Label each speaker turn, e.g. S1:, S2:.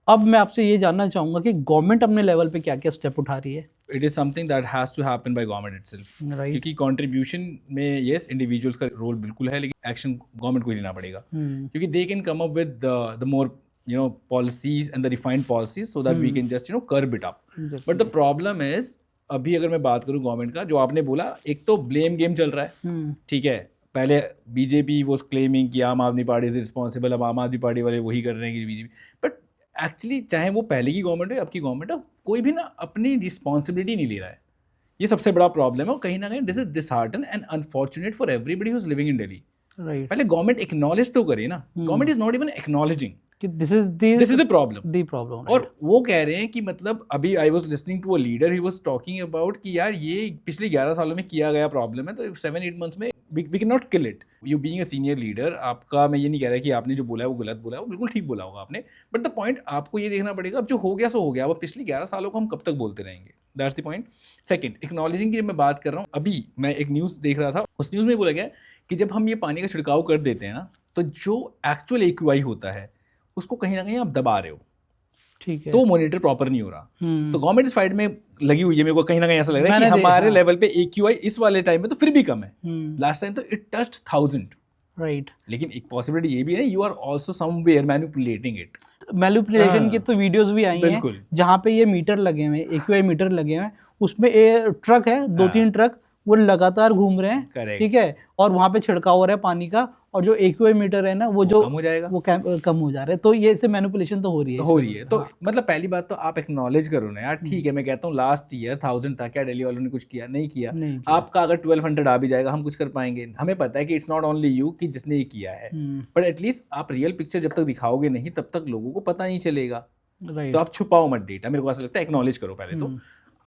S1: अब मैं आपसे ये जानना चाहूँगा कि गवर्नमेंट अपने लेवल पे क्या क्या स्टेप उठा रही है?
S2: It is something that has to happen by government itself,
S1: right.
S2: क्योंकि कंट्रीब्यूशन में यस इंडिविजुअल्स का रोल बिल्कुल है, लेकिन एक्शन गवर्नमेंट को ही लेना पड़ेगा, क्योंकि they can come up with the more policies and the refined policies so that we can just curb it up. But the problem is, अभी अगर मैं बात करूँ गवर्नमेंट का, जो आपने बोला, एक तो ब्लेम गेम चल रहा है, ठीक है। पहले बीजेपी वॉज क्लेमिंग कि आम आदमी पार्टी इज रिस्पॉन्सिबल, अब आम आदमी पार्टी वाले वही कर रहे हैं कि बीजेपी, बट एक्चुअली चाहे वो पहले की गवर्नमेंट हो या अब की गवर्नमेंट हो, कोई भी ना अपनी रिस्पॉन्सिबिलिटी नहीं ले रहा है। ये सबसे बड़ा प्रॉब्लम है, और कहीं ना कहीं this is dishearten and unfortunate for everybody who is living in Delhi.
S1: Right.
S2: पहले गवर्नमेंट एक्नॉलेज तो करे ना, government is not even acknowledging,
S1: कि this is
S2: the problem.
S1: The problem.
S2: और वो कह रहे हैं कि मतलब अभी I was listening to a leader, he was talking about कि यार ये पिछले 11 सालों में किया गया प्रॉब्लम है, तो 7-8 मंथ्स में we can not kill it. You being a senior leader, आपका, मैं ये नहीं कह रहा कि आपने जो बोला है वो गलत बोला है, वो बिल्कुल ठीक बोला होगा आपने, बट द पॉइंट आपको ये देखना पड़ेगा, अब जो हो गया सो हो गया, अब पिछले 11 सालों को हम कब तक बोलते रहेंगे, that's the point. Second, acknowledging की मैं बात कर रहा हूँ, अभी मैं एक न्यूज़ देख रहा था, उस न्यूज़ में बोला गया कि जब हम ये पानी का छिड़काव कर देते हैं ना, तो जो एक्चुअल एक्यूआई होता है उसको कहीं ना कहीं आप दबा रहे हो,
S1: ठीक है।
S2: तो मॉनिटर प्रॉपर नहीं हो रहा। तो गवर्नमेंट इस फाइट में लगी हुई है, मेरे को कहीं ना कहीं ऐसा लग रहा है कि हमारे लेवल पे एक्यूआई इस वाले टाइम में तो फिर भी कम है, लास्ट टाइम तो इट टच्ड 1000,
S1: राइट।
S2: लेकिन एक पॉसिबिलिटी ये भी है, you are also somewhere manipulating it.
S1: Manipulation की तो वीडियोस भी आई हैं
S2: बिल्कुल।
S1: जहाँ पे ये मीटर लगे हुए हैं, एक्यूआई मीटर लगे हुए हैं, उसमें ट्रक है, 2-3 ट्रक वो लगातार घूम रहे हैं,
S2: Correct.
S1: ठीक है, और वहाँ पे छिड़काव हो रहा है पानी का, और जो एक्यूआई मीटर है ना वो जो
S2: कम हो जाएगा,
S1: वो कम हो जा रहा है, तो ये इससे मैनिपुलेशन तो हो रही है,
S2: तो हो रही है। तो मतलब पहली बात तो आप एक्नॉलेज करो ना यार, ठीक है, मैं कहता हूँ लास्ट ईयर 1000 था, क्या दिल्ली वालों ने कुछ किया? नहीं किया। आपका अगर 1200 आ भी जाएगा, हम कुछ कर पाएंगे? हमें पता है कि इट्स नॉट ओनली यू कि जिसने ये किया है, बट एटलीस्ट आप रियल पिक्चर जब तक दिखाओगे नहीं, तब तक लोगों को पता नहीं चलेगा। तो आप छुपाओ मत डेटा, मेरे को ऐसा लगता है, एक्नॉलेज करो पहले तो।